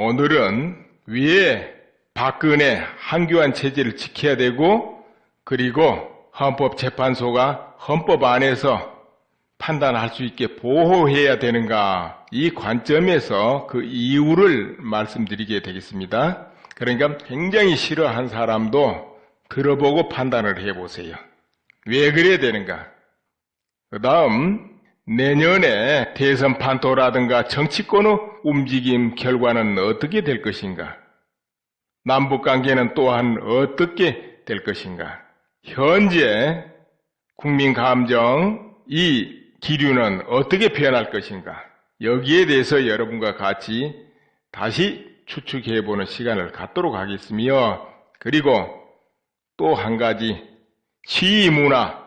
오늘은 왜 박근혜 한교안 체제를 지켜야 되고 그리고 헌법재판소가 헌법 안에서 판단할 수 있게 보호해야 되는가, 이 관점에서 그 이유를 말씀드리게 되겠습니다. 그러니까 굉장히 싫어한 사람도 들어보고 판단을 해보세요. 왜 그래야 되는가? 그 다음 내년에 대선 판도라든가 정치권의 움직임 결과는 어떻게 될 것인가? 남북관계는 또한 어떻게 될 것인가? 현재 국민 감정, 이 기류는 어떻게 변할 것인가? 여기에 대해서 여러분과 같이 다시 추측해보는 시간을 갖도록 하겠으며, 그리고 또 한 가지 시위 문화,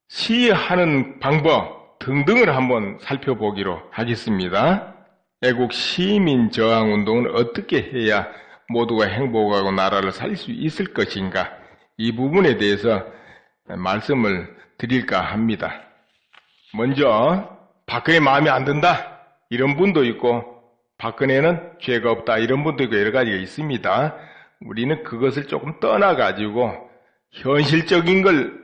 시위하는 방법 등등을 한번 살펴보기로 하겠습니다. 애국 시민 저항 운동은 어떻게 해야 모두가 행복하고 나라를 살릴 수 있을 것인가? 이 부분에 대해서 말씀을 드릴까 합니다. 먼저 박근혜 마음에 안 든다 이런 분도 있고, 박근혜는 죄가 없다 이런 분도 있고, 여러 가지가 있습니다. 우리는 그것을 조금 떠나가지고 현실적인 걸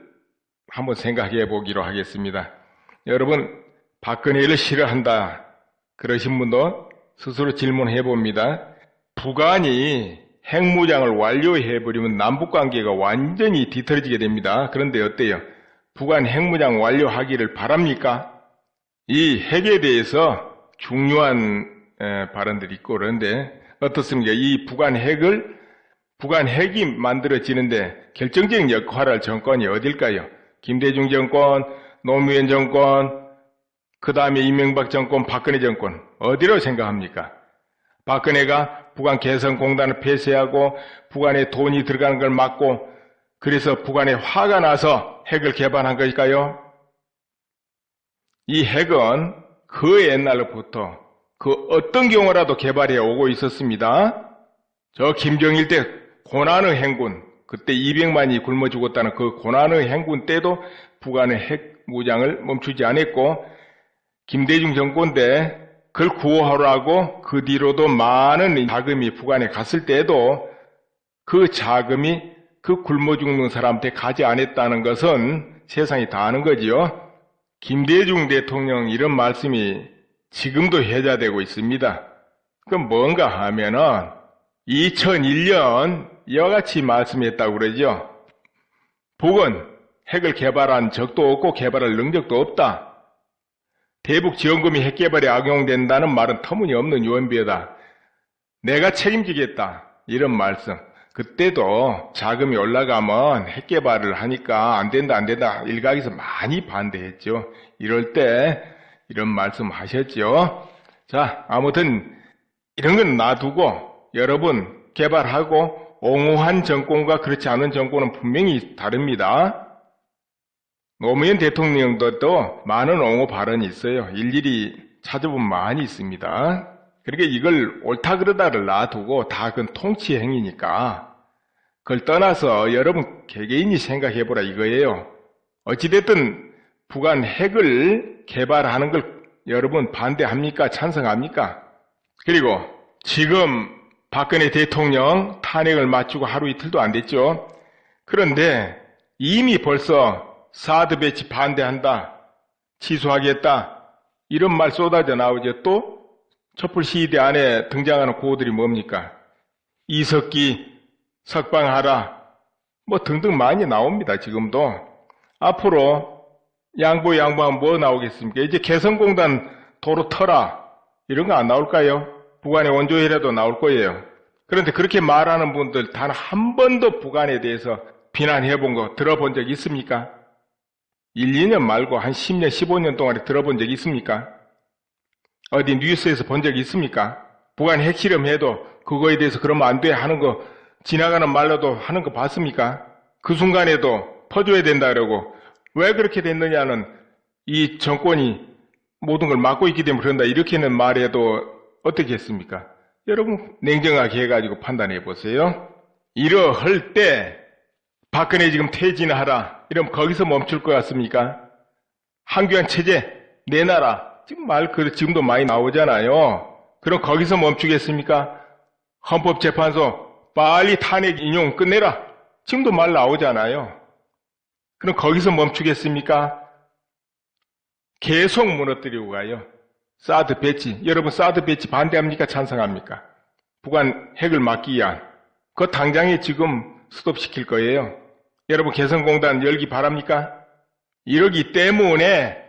한번 생각해 보기로 하겠습니다. 여러분, 박근혜를 싫어한다 그러신 분도 스스로 질문해 봅니다. 북한이 핵무장을 완료해버리면 남북관계가 완전히 뒤틀어지게 됩니다. 그런데 어때요? 북한 핵무장 완료하기를 바랍니까? 이 핵에 대해서 중요한 발언들이 있고 그런데 어떻습니까? 이 북한 핵이 만들어지는데 결정적인 역할을 할 정권이 어딜까요? 김대중 정권, 노무현 정권, 그 다음에 이명박 정권, 박근혜 정권, 어디로 생각합니까? 박근혜가 북한 개성공단을 폐쇄하고 북한에 돈이 들어가는 걸 막고, 그래서 북한에 화가 나서 핵을 개발한 것일까요? 이 핵은 그 옛날부터 그 어떤 경우라도 개발해 오고 있었습니다. 저 김정일 때 고난의 행군, 그때 200만이 굶어 죽었다는 그 고난의 행군 때도 북한의 핵 무장을 멈추지 않았고, 김대중 정권 때 그걸 구호하라고 그 뒤로도 많은 자금이 북한에 갔을 때도 그 자금이 그 굶어 죽는 사람한테 가지 않았다는 것은 세상이 다 아는 거지요. 김대중 대통령 이런 말씀이 지금도 회자되고 있습니다. 그럼 뭔가 하면은 2001년 이와 같이 말씀했다고 그러죠. 북은 핵을 개발한 적도 없고 개발할 능력도 없다. 대북 지원금이 핵 개발에 악용된다는 말은 터무니없는 유언비어다. 내가 책임지겠다. 이런 말씀. 그때도 자금이 올라가면 핵 개발을 하니까 안 된다 일각에서 많이 반대했죠. 이럴 때 이런 말씀 하셨죠. 자, 아무튼 이런 건 놔두고 여러분 개발하고 옹호한 정권과 그렇지 않은 정권은 분명히 다릅니다. 노무현 대통령도 또 많은 옹호 발언이 있어요. 일일이 찾아보면 많이 있습니다. 그러니까 이걸 옳다 그러다를 놔두고 다 그건 통치 행위니까 그걸 떠나서 여러분 개개인이 생각해보라 이거예요. 어찌됐든 북한 핵을 개발하는 걸 여러분 반대합니까? 찬성합니까? 그리고 지금 박근혜 대통령 탄핵을 마치고 하루 이틀도 안 됐죠. 그런데 이미 벌써 사드 배치 반대한다, 취소하겠다 이런 말 쏟아져 나오죠. 또 촛불 시위대 안에 등장하는 구호들이 뭡니까? 이석기 석방하라 뭐 등등 많이 나옵니다. 지금도. 앞으로 양보하면 뭐 나오겠습니까? 이제 개성공단 도로 터라 이런 거 안 나올까요? 북한의 원조회라도 나올 거예요. 그런데 그렇게 말하는 분들 단 한 번도 북한에 대해서 비난해 본 거 들어본 적 있습니까? 1, 2년 말고 한 10년, 15년 동안에 들어본 적 있습니까? 어디 뉴스에서 본 적 있습니까? 북한 핵실험해도 그거에 대해서 그러면 안 돼 하는 거 지나가는 말로도 하는 거 봤습니까? 그 순간에도 퍼줘야 된다 그러고 왜 그렇게 됐느냐는 이 정권이 모든 걸 막고 있기 때문에 그런다 이렇게는 말해도 어떻게 했습니까? 여러분 냉정하게 해가지고 판단해 보세요. 이러할 때 박근혜 지금 퇴진하라 이러면 거기서 멈출 것 같습니까? 한교안 체제 내놔라 지금 지금도 많이 나오잖아요. 그럼 거기서 멈추겠습니까? 헌법재판소 빨리 탄핵 인용 끝내라. 지금도 말 나오잖아요. 그럼 거기서 멈추겠습니까? 계속 무너뜨리고 가요. 사드 배치. 여러분 사드 배치 반대합니까? 찬성합니까? 북한 핵을 막기 위한. 그거 당장에 지금 스톱시킬 거예요. 여러분 개성공단 열기 바랍니까? 이러기 때문에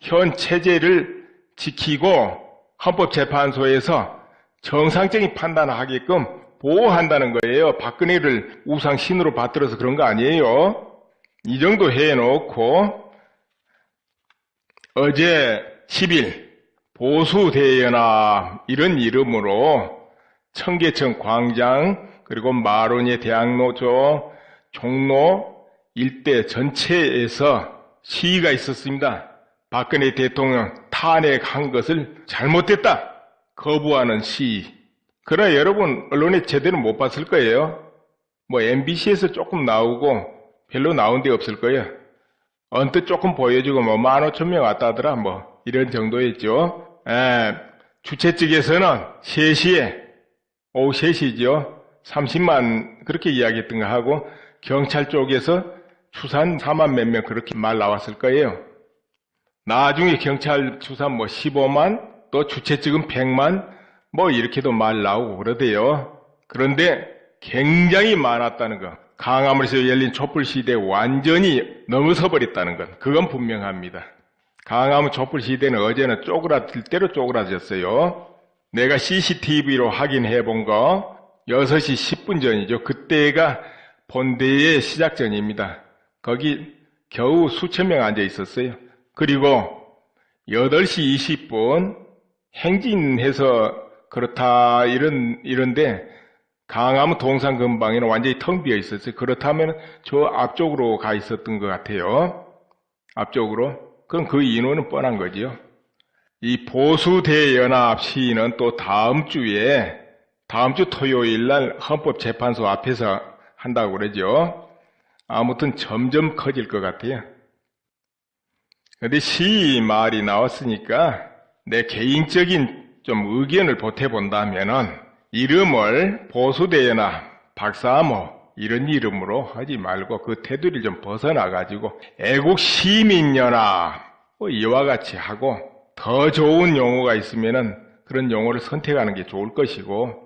현 체제를 지키고 헌법재판소에서 정상적인 판단을 하게끔 보호한다는 거예요. 박근혜를 우상 신으로 받들어서 그런 거 아니에요. 이 정도 해놓고 어제 10일 보수대연합 이런 이름으로 청계천 광장 그리고 마로니에 대학로조 종로 일대 전체에서 시위가 있었습니다. 박근혜 대통령 탄핵한 것을 잘못됐다. 거부하는 시위. 그러나 여러분 언론에 제대로 못 봤을 거예요. 뭐 MBC에서 조금 나오고 별로 나온 데 없을 거예요. 언뜻 조금 보여주고 뭐 15,000명 왔다 하더라 뭐 이런 정도였죠. 주최 측에서는 3시에 오후 3시죠. 30만 그렇게 이야기했던 거 하고 경찰 쪽에서 추산 4만 몇 명 그렇게 말 나왔을 거예요. 나중에 경찰 추산 뭐 15만 또 주최 측은 100만 뭐 이렇게도 말 나오고 그러대요. 그런데 굉장히 많았다는 거. 강화문에서 열린 촛불 시대에 완전히 넘어서 버렸다는 것. 그건 분명합니다. 강화문 촛불 시대는 어제는 쪼그라들 대로 쪼그라졌어요. 내가 CCTV로 확인해 본 거 6시 10분 전이죠. 그때가 본대의 시작 전입니다. 거기 겨우 수천 명 앉아 있었어요. 그리고 8시 20분 행진해서 그렇다 이런데 강화문 동산 근방에는 완전히 텅 비어 있었어요. 그렇다면 저 앞쪽으로 가 있었던 것 같아요. 앞쪽으로. 그럼 그 인원은 뻔한 거지요. 이 보수대연합 시위는 또 다음 주 토요일 날 헌법재판소 앞에서 한다고 그러죠. 아무튼 점점 커질 것 같아요. 근데 시위 말이 나왔으니까 내 개인적인 좀 의견을 보태본다면은 이름을 보수대연합, 박사모 이런 이름으로 하지 말고 그 테두리를 좀 벗어나가지고 애국시민연합 이와 같이 하고 더 좋은 용어가 있으면은 그런 용어를 선택하는 게 좋을 것이고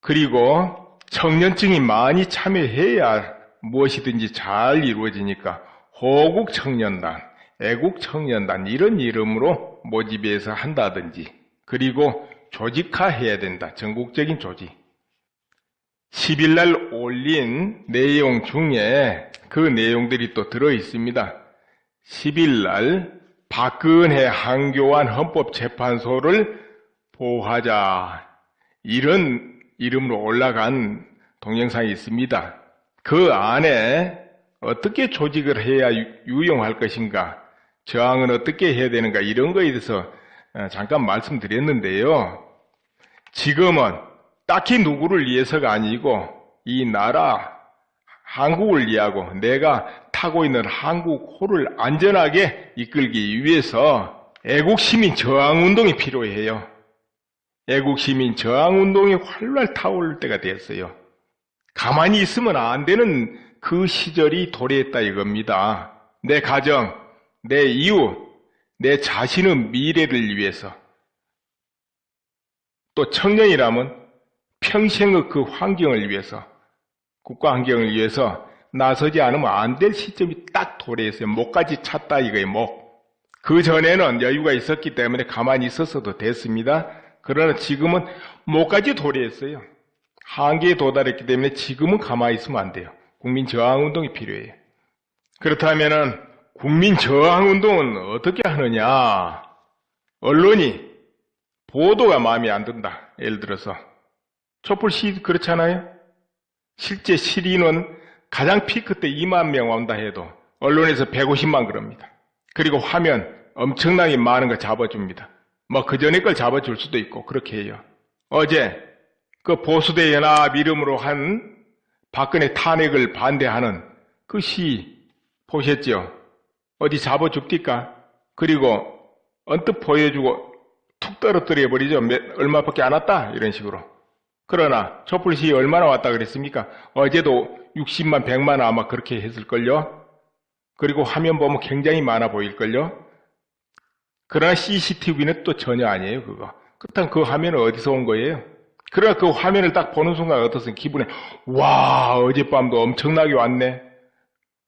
그리고 청년층이 많이 참여해야 무엇이든지 잘 이루어지니까 호국청년단, 애국청년단 이런 이름으로 모집해서 한다든지 그리고 조직화해야 된다. 전국적인 조직. 10일 날 올린 내용 중에 그 내용들이 또 들어있습니다. 10일 날 박근혜 한교안 헌법재판소를 보호하자. 이런 이름으로 올라간 동영상이 있습니다. 그 안에 어떻게 조직을 해야 유용할 것인가, 저항은 어떻게 해야 되는가 이런 거에 대해서 잠깐 말씀드렸는데요. 지금은 딱히 누구를 위해서가 아니고 이 나라 한국을 위하고 내가 타고 있는 한국호를 안전하게 이끌기 위해서 애국시민 저항운동이 필요해요. 애국시민 저항운동이 활발 타오를 때가 됐어요. 가만히 있으면 안 되는 그 시절이 도래했다 이겁니다. 내 가정, 내 이웃, 내 자신의 미래를 위해서 또 청년이라면 평생의 그 환경을 위해서 국가 환경을 위해서 나서지 않으면 안 될 시점이 딱 도래했어요. 목까지 찼다 이거예요. 목. 그 전에는 여유가 있었기 때문에 가만히 있었어도 됐습니다. 그러나 지금은 목까지 도래했어요. 한계에 도달했기 때문에 지금은 가만히 있으면 안 돼요. 국민저항운동이 필요해요. 그렇다면 국민저항운동은 어떻게 하느냐. 언론이 보도가 마음에 안 든다. 예를 들어서 촛불 시위 그렇잖아요. 실제 실인은 가장 피크 때 2만 명 온다 해도 언론에서 150만 그럽니다. 그리고 화면 엄청나게 많은 거 잡아줍니다. 뭐 그 전에 걸 잡아줄 수도 있고 그렇게 해요. 어제 그 보수대 연합 이름으로 한 박근혜 탄핵을 반대하는 그 시위 보셨죠? 어디 잡아줍니까? 그리고 언뜻 보여주고 툭 떨어뜨려 버리죠. 얼마밖에 안 왔다 이런 식으로. 그러나 촛불 시위 얼마나 왔다 그랬습니까? 어제도 60만, 100만 아마 그렇게 했을걸요? 그리고 화면 보면 굉장히 많아 보일걸요? 그러나 CCTV는 또 전혀 아니에요, 그거. 그렇다면 그 화면은 어디서 온 거예요? 그러나 그 화면을 딱 보는 순간 어떻습니까? 기분에, 와, 어젯밤도 엄청나게 왔네.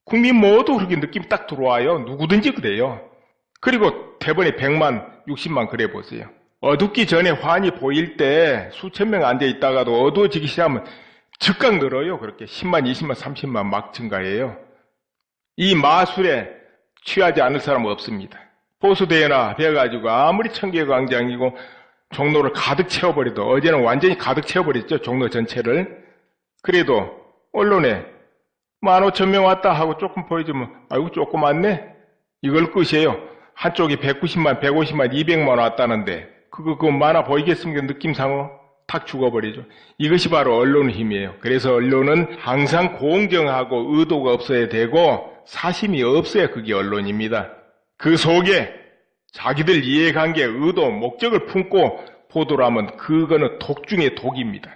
국민 모두 그렇게 느낌이 딱 들어와요. 누구든지 그래요. 그리고 대번에 100만, 60만 그래 보세요. 어둡기 전에 환히 보일 때 수천 명 앉아 있다가도 어두워지기 시작하면 즉각 늘어요. 그렇게 10만, 20만, 30만 막 증가해요. 이 마술에 취하지 않을 사람은 없습니다. 보수대회나 해가지고 아무리 청계광장이고 종로를 가득 채워버려도 어제는 완전히 가득 채워버렸죠. 종로 전체를. 그래도 언론에 15,000명 왔다 하고 조금 보여주면 아이고 조금 왔네. 이걸 끝이에요. 한쪽이 190만, 150만, 200만 왔다는데 그거 많아 보이겠습니까? 느낌상으로 탁 죽어버리죠. 이것이 바로 언론의 힘이에요. 그래서 언론은 항상 공정하고 의도가 없어야 되고 사심이 없어야 그게 언론입니다. 그 속에 자기들 이해관계, 의도, 목적을 품고 보도를 하면 그거는 독 중에 독입니다.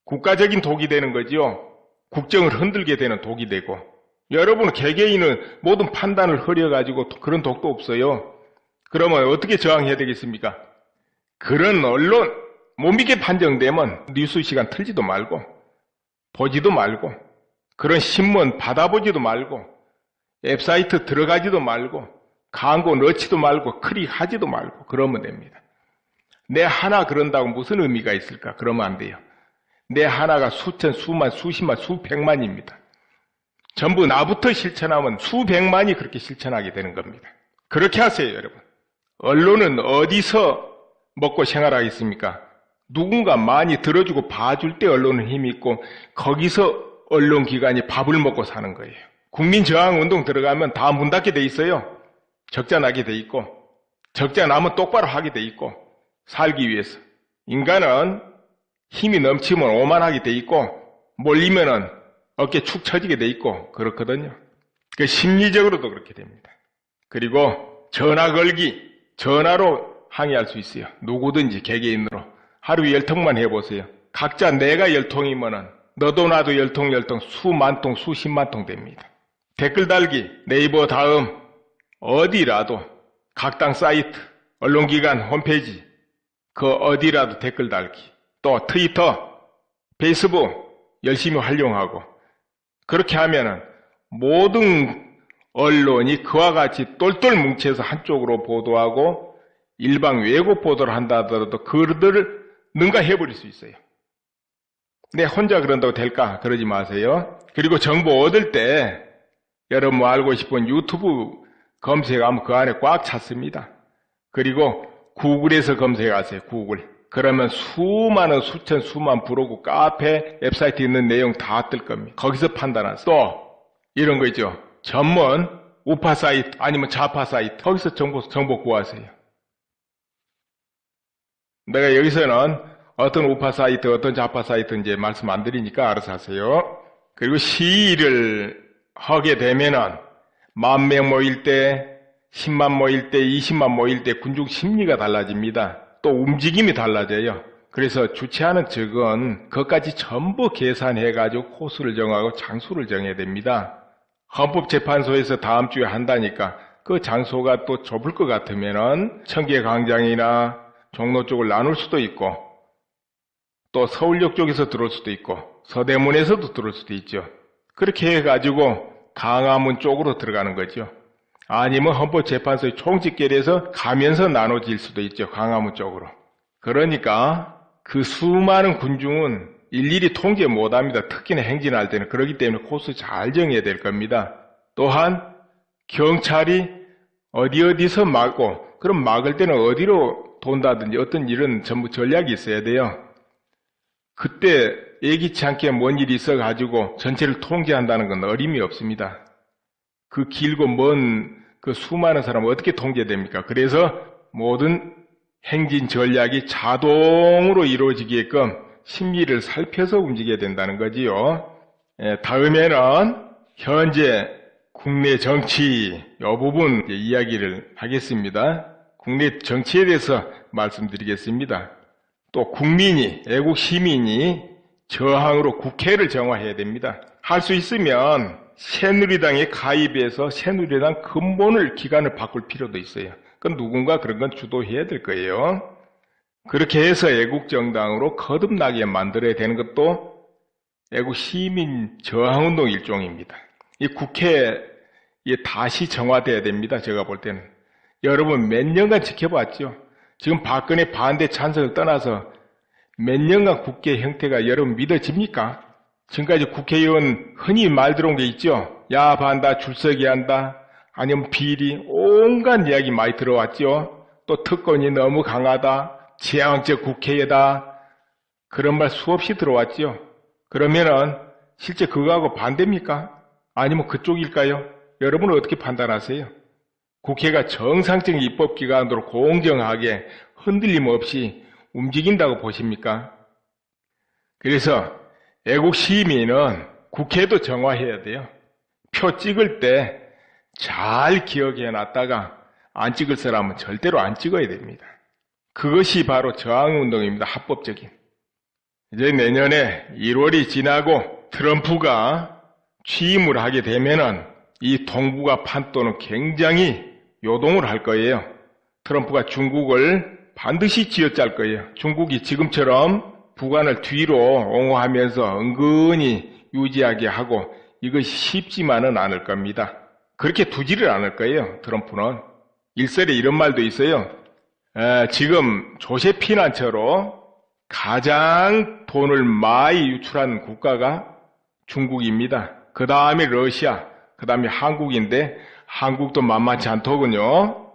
국가적인 독이 되는 거지요. 국정을 흔들게 되는 독이 되고 여러분 개개인은 모든 판단을 흐려가지고 그런 독도 없어요. 그러면 어떻게 저항해야 되겠습니까? 그런 언론 못 믿게 판정되면 뉴스 시간 틀지도 말고 보지도 말고 그런 신문 받아보지도 말고 웹사이트 들어가지도 말고 광고 넣지도 말고 클릭하지도 말고 그러면 됩니다. 내 하나 그런다고 무슨 의미가 있을까? 그러면 안 돼요. 내 하나가 수천, 수만, 수십만, 수백만입니다. 전부 나부터 실천하면 수백만이 그렇게 실천하게 되는 겁니다. 그렇게 하세요, 여러분. 언론은 어디서 먹고 생활하겠습니까? 누군가 많이 들어주고 봐줄 때 언론은 힘이 있고 거기서 언론기관이 밥을 먹고 사는 거예요. 국민저항운동 들어가면 다 문 닫게 돼 있어요. 적자 나게 돼 있고 적자 나면 똑바로 하게 돼 있고 살기 위해서. 인간은 힘이 넘치면 오만하게 돼 있고 몰리면은 어깨 축 처지게 돼 있고 그렇거든요. 그 심리적으로도 그렇게 됩니다. 그리고 전화 걸기, 전화로 항의할 수 있어요. 누구든지 개개인으로. 하루에 10통만 해보세요. 각자 내가 10통이면은 너도 나도 10통 수만 통, 수십만 통 됩니다. 댓글 달기, 네이버 다음 어디라도 각 당 사이트, 언론기관 홈페이지 그 어디라도 댓글 달기. 또 트위터, 페이스북 열심히 활용하고 그렇게 하면은 모든 언론이 그와 같이 똘똘 뭉쳐서 한쪽으로 보도하고 일방 왜곡 보도를 한다 하더라도 그들을 능가해버릴 수 있어요. 내 혼자 그런다고 될까? 그러지 마세요. 그리고 정보 얻을 때 여러분 뭐 알고 싶은 유튜브 검색하면 그 안에 꽉 찼습니다. 그리고 구글에서 검색하세요. 구글. 그러면 수많은 수천 수만 브로그, 카페, 웹사이트 있는 내용 다 뜰 겁니다. 거기서 판단하세요. 또 이런 거 있죠. 전문 우파 사이트 아니면 좌파 사이트 거기서 정보 구하세요. 내가 여기서는 어떤 우파 사이트, 어떤 좌파 사이트 이제 말씀 안 드리니까 알아서 하세요. 그리고 시위를 하게 되면은 10,000명 모일 때, 10만 모일 때, 20만 모일 때 군중 심리가 달라집니다. 또 움직임이 달라져요. 그래서 주최하는 측은 그것까지 전부 계산해가지고 코스를 정하고 장소를 정해야 됩니다. 헌법재판소에서 다음 주에 한다니까 그 장소가 또 좁을 것 같으면은 청계광장이나 종로 쪽을 나눌 수도 있고 또 서울역 쪽에서 들어올 수도 있고 서대문에서도 들어올 수도 있죠. 그렇게 해가지고 강화문 쪽으로 들어가는 거죠. 아니면 헌법재판소의 총집결에서 가면서 나눠질 수도 있죠. 강화문 쪽으로. 그러니까 그 수많은 군중은 일일이 통제 못합니다. 특히나 행진할 때는. 그렇기 때문에 코스 잘 정해야 될 겁니다. 또한 경찰이 어디서 막고 그럼 막을 때는 어디로 돈다든지 어떤 일은 전부 전략이 있어야 돼요. 그때 예기치 않게 뭔 일이 있어가지고 전체를 통제한다는 건 어림이 없습니다. 그 길고 먼 그 수많은 사람을 어떻게 통제됩니까? 그래서 모든 행진 전략이 자동으로 이루어지게끔 심리를 살펴서 움직여야 된다는 거지요. 다음에는 현재 국내 정치 이 부분 이야기를 하겠습니다. 국내 정치에 대해서 말씀드리겠습니다. 또 국민이, 애국 시민이 저항으로 국회를 정화해야 됩니다. 할 수 있으면 새누리당에 가입해서 새누리당 근본을 기관을 바꿀 필요도 있어요. 그건 누군가 그런 건 주도해야 될 거예요. 그렇게 해서 애국정당으로 거듭나게 만들어야 되는 것도 애국 시민 저항운동 일종입니다. 이 국회에 다시 정화돼야 됩니다. 제가 볼 때는. 여러분 몇 년간 지켜봤죠? 지금 박근혜 반대 찬성을 떠나서 몇 년간 국회 형태가 여러분 믿어집니까? 지금까지 국회의원 흔히 말 들어온 게 있죠? 야반다, 줄서기 한다, 아니면 비리, 온갖 이야기 많이 들어왔죠? 또 특권이 너무 강하다, 지향적 국회다, 그런 말 수없이 들어왔죠? 그러면은 실제 그거하고 반대입니까? 아니면 그쪽일까요? 여러분은 어떻게 판단하세요? 국회가 정상적인 입법기관으로 공정하게 흔들림 없이 움직인다고 보십니까? 그래서 애국 시민은 국회도 정화해야 돼요. 표 찍을 때 잘 기억해 놨다가 안 찍을 사람은 절대로 안 찍어야 됩니다. 그것이 바로 저항운동입니다. 합법적인. 이제 내년에 1월이 지나고 트럼프가 취임을 하게 되면은 이 동북아 판도는 굉장히 요동을 할 거예요. 트럼프가 중국을 반드시 쥐어짤 거예요. 중국이 지금처럼 북한을 뒤로 옹호하면서 은근히 유지하게 하고 이것이 쉽지만은 않을 겁니다. 그렇게 두지를 않을 거예요. 트럼프는. 일설에 이런 말도 있어요. 지금 조세피난처로 가장 돈을 많이 유출한 국가가 중국입니다. 그 다음에 러시아, 그 다음에 한국인데 한국도 만만치 않더군요.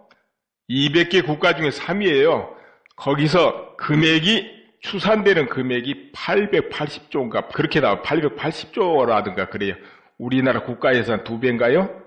200개 국가 중에 3위예요. 거기서 금액이 추산되는 금액이 880조인가 그렇게 나와요. 880조라든가 그래요. 우리나라 국가 예산 2배인가요?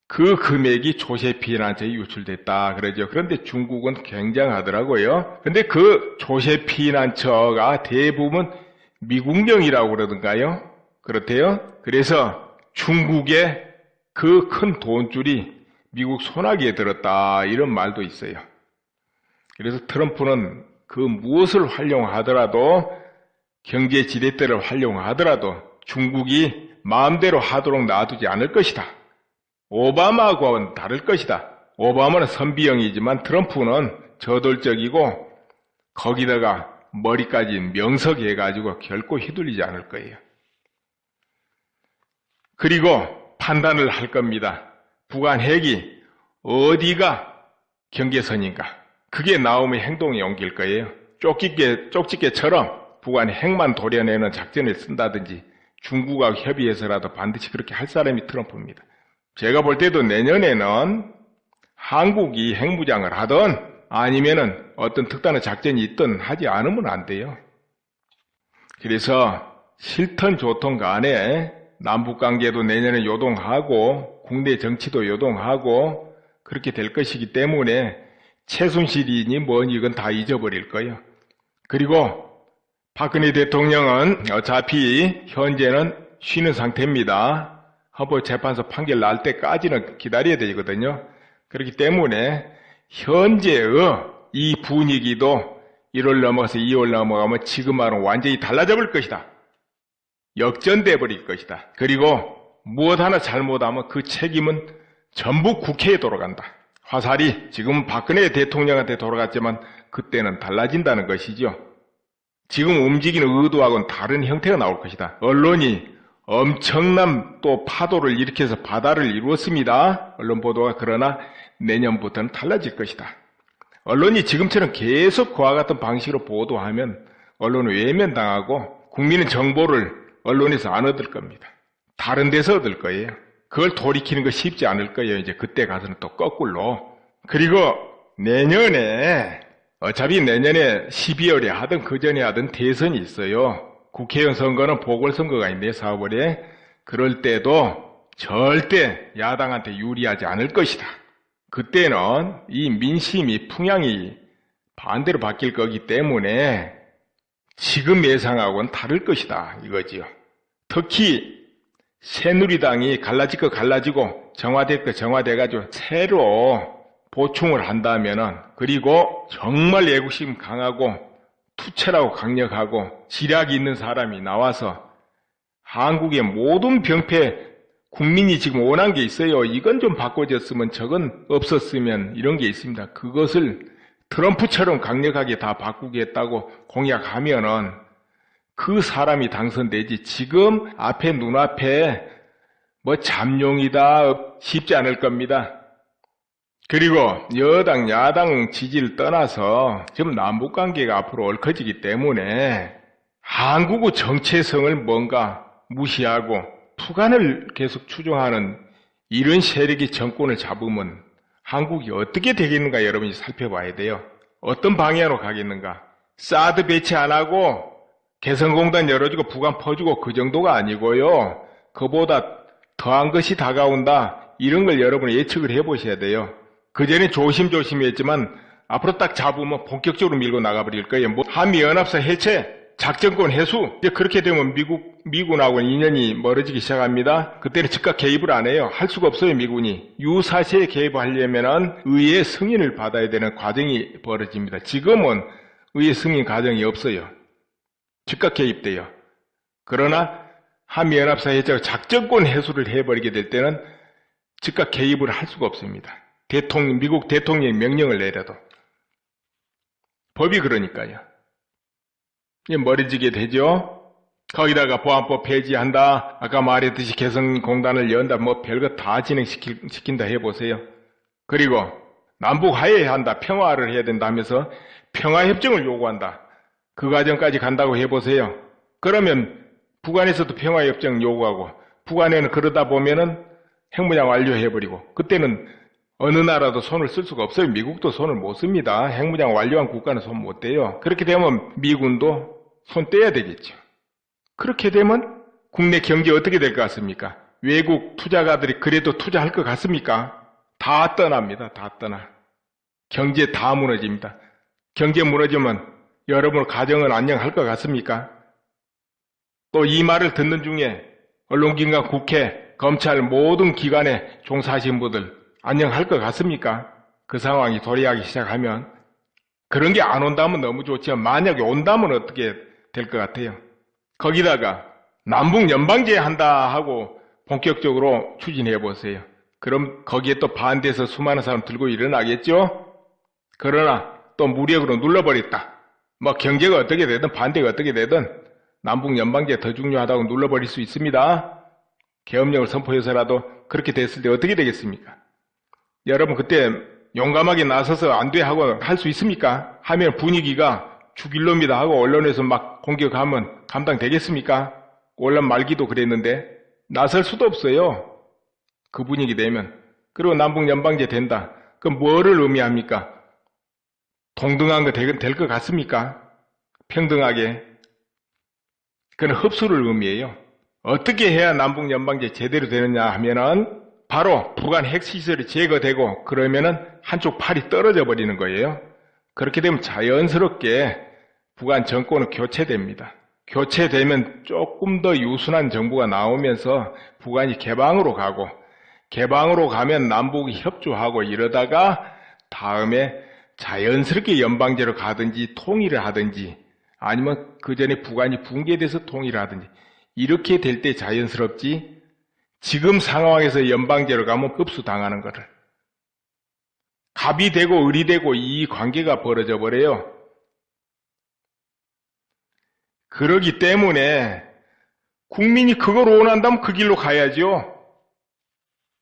그 금액이 조세피난처에 유출됐다 그러죠. 그런데 중국은 굉장하더라고요. 근데 그 조세피난처가 대부분 미국령이라고 그러던가요? 그렇대요. 그래서 중국의 그 큰 돈줄이 미국 손아귀에 들었다 이런 말도 있어요. 그래서 트럼프는 그 무엇을 활용하더라도 경제지렛대를 활용하더라도 중국이 마음대로 하도록 놔두지 않을 것이다. 오바마하고는 다를 것이다. 오바마는 선비형이지만 트럼프는 저돌적이고 거기다가 머리까지 명석해가지고 결코 휘둘리지 않을 거예요. 그리고 판단을 할 겁니다. 북한 핵이 어디가 경계선인가? 그게 나오면 행동에 옮길 거예요. 쪽집게처럼 북한이 핵만 도려내는 작전을 쓴다든지 중국하고 협의해서라도 반드시 그렇게 할 사람이 트럼프입니다. 제가 볼 때도 내년에는 한국이 핵무장을 하든 아니면은 어떤 특단의 작전이 있든 하지 않으면 안 돼요. 그래서 싫든 좋든 간에 남북관계도 내년에 요동하고 국내 정치도 요동하고 그렇게 될 것이기 때문에 최순실이니 뭐니 이건 다 잊어버릴 거예요. 그리고 박근혜 대통령은 어차피 현재는 쉬는 상태입니다. 헌법재판소 판결 날 때까지는 기다려야 되거든요. 그렇기 때문에 현재의 이 분위기도 1월 넘어가서 2월 넘어가면 지금하고는 완전히 달라져 버릴 것이다. 역전돼 버릴 것이다. 그리고 무엇 하나 잘못하면 그 책임은 전부 국회에 돌아간다. 화살이 지금 박근혜 대통령한테 돌아갔지만 그때는 달라진다는 것이죠. 지금 움직이는 의도하고는 다른 형태가 나올 것이다. 언론이 엄청난 또 파도를 일으켜서 바다를 이루었습니다. 언론 보도가. 그러나 내년부터는 달라질 것이다. 언론이 지금처럼 계속 그와 같은 방식으로 보도하면 언론은 외면당하고 국민은 정보를 언론에서 안 얻을 겁니다. 다른 데서 얻을 거예요. 그걸 돌이키는 거 쉽지 않을 거예요. 이제 그때 가서는 또 거꾸로. 그리고 내년에 어차피 내년에 12월에 하든 그 전에 하든 대선이 있어요. 국회의원 선거는 보궐선거가 있네요. 4월에. 그럴 때도 절대 야당한테 유리하지 않을 것이다. 그때는 이 민심이 풍향이 반대로 바뀔 거기 때문에 지금 예상하고는 다를 것이다 이거지요. 특히 새누리당이 갈라질 거 갈라지고 정화될 거 정화돼가지고 새로 보충을 한다면은 그리고 정말 애국심 강하고 투철하고 강력하고 지략이 있는 사람이 나와서 한국의 모든 병폐 국민이 지금 원한 게 있어요. 이건 좀 바꿔졌으면 저건 없었으면 이런 게 있습니다. 그것을 트럼프처럼 강력하게 다 바꾸겠다고 공약하면은 그 사람이 당선되지 지금 앞에 눈앞에 뭐 잠룡이다 쉽지 않을 겁니다. 그리고 여당 야당 지지를 떠나서 지금 남북관계가 앞으로 얽혀지기 때문에 한국의 정체성을 뭔가 무시하고 투간을 계속 추종하는 이런 세력이 정권을 잡으면 한국이 어떻게 되겠는가 여러분이 살펴봐야 돼요. 어떤 방향으로 가겠는가. 사드 배치 안 하고 개성공단 열어주고 북한 퍼주고 그 정도가 아니고요. 그보다 더한 것이 다가온다. 이런 걸 여러분이 예측을 해보셔야 돼요. 그전에 조심조심 했지만 앞으로 딱 잡으면 본격적으로 밀고 나가버릴 거예요. 뭐 한미연합사 해체, 작전권 해수. 이제 그렇게 되면 미군하고는 인연이 멀어지기 시작합니다. 그때는 즉각 개입을 안 해요. 할 수가 없어요, 미군이. 유사시에 개입하려면 의회 승인을 받아야 되는 과정이 벌어집니다. 지금은 의회 승인 과정이 없어요. 즉각 개입돼요. 그러나 한미연합사 해체가 작전권 해수를 해버리게 될 때는 즉각 개입을 할 수가 없습니다. 미국 대통령이 명령을 내려도. 법이 그러니까요. 멀어지게 되죠. 거기다가 보안법 폐지한다. 아까 말했듯이 개성공단을 연다. 뭐 별거 다 진행시킨다 해보세요. 그리고 남북 화해한다. 평화를 해야 된다 하면서 평화협정을 요구한다. 그 과정까지 간다고 해보세요. 그러면 북한에서도 평화협정 요구하고 북한에는 그러다 보면은 핵무장 완료해버리고 그때는 어느 나라도 손을 쓸 수가 없어요. 미국도 손을 못 씁니다. 핵무장 완료한 국가는 손 못 떼요. 그렇게 되면 미군도 손 떼야 되겠죠. 그렇게 되면 국내 경제 어떻게 될 것 같습니까? 외국 투자가들이 그래도 투자할 것 같습니까? 다 떠납니다. 다 떠나. 경제 다 무너집니다. 경제 무너지면 여러분 가정은 안녕할 것 같습니까? 또 이 말을 듣는 중에 언론기관, 국회, 검찰 모든 기관에 종사하신 분들 안녕할 것 같습니까? 그 상황이 도래하기 시작하면 그런 게 안 온다면 너무 좋지만 만약에 온다면 어떻게 될 것 같아요? 거기다가 남북 연방제 한다 하고 본격적으로 추진해 보세요. 그럼 거기에 또 반대해서 수많은 사람 들고 일어나겠죠? 그러나 또 무력으로 눌러버렸다. 뭐 경제가 어떻게 되든 반대가 어떻게 되든 남북 연방제 더 중요하다고 눌러버릴 수 있습니다. 계엄령을 선포해서라도 그렇게 됐을 때 어떻게 되겠습니까? 여러분 그때 용감하게 나서서 안 돼 하고 할 수 있습니까? 하면 분위기가 죽일 놈이다 하고 언론에서 막 공격하면 감당되겠습니까? 언론 말기도 그랬는데 나설 수도 없어요. 그 분위기 되면. 그리고 남북 연방제 된다. 그럼 뭐를 의미합니까? 동등한 거 될 것 같습니까? 평등하게. 그건 흡수를 의미해요. 어떻게 해야 남북 연방제 제대로 되느냐 하면은 바로 북한 핵시설이 제거되고 그러면은 한쪽 팔이 떨어져 버리는 거예요. 그렇게 되면 자연스럽게 북한 정권은 교체됩니다. 교체되면 조금 더 유순한 정부가 나오면서 북한이 개방으로 가고 개방으로 가면 남북이 협조하고 이러다가 다음에 자연스럽게 연방제로 가든지 통일을 하든지 아니면 그 전에 북한이 붕괴돼서 통일을 하든지 이렇게 될 때 자연스럽지 지금 상황에서 연방제로 가면 흡수당하는 거를. 갑이 되고 을이 되고 이 관계가 벌어져 버려요. 그러기 때문에 국민이 그걸 원한다면 그 길로 가야죠.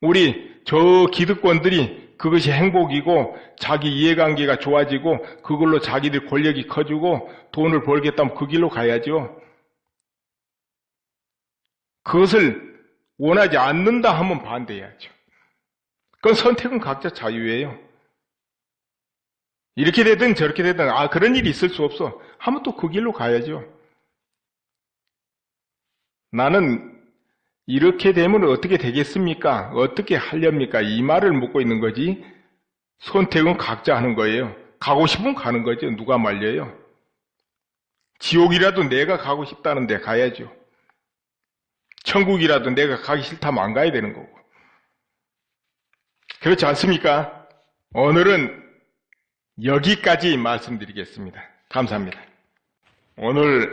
우리 저 기득권들이 그것이 행복이고 자기 이해관계가 좋아지고 그걸로 자기들 권력이 커지고 돈을 벌겠다면 그 길로 가야죠. 그것을 원하지 않는다 하면 반대해야죠. 그건 선택은 각자 자유예요. 이렇게 되든 저렇게 되든 그런 일이 있을 수 없어 하면 또 그 길로 가야죠. 나는 이렇게 되면 어떻게 되겠습니까? 어떻게 하렵니까? 이 말을 묻고 있는 거지 선택은 각자 하는 거예요. 가고 싶으면 가는 거죠. 누가 말려요? 지옥이라도 내가 가고 싶다는데 가야죠. 천국이라도 내가 가기 싫다면 안 가야 되는 거고. 그렇지 않습니까? 오늘은 여기까지 말씀드리겠습니다. 감사합니다. 오늘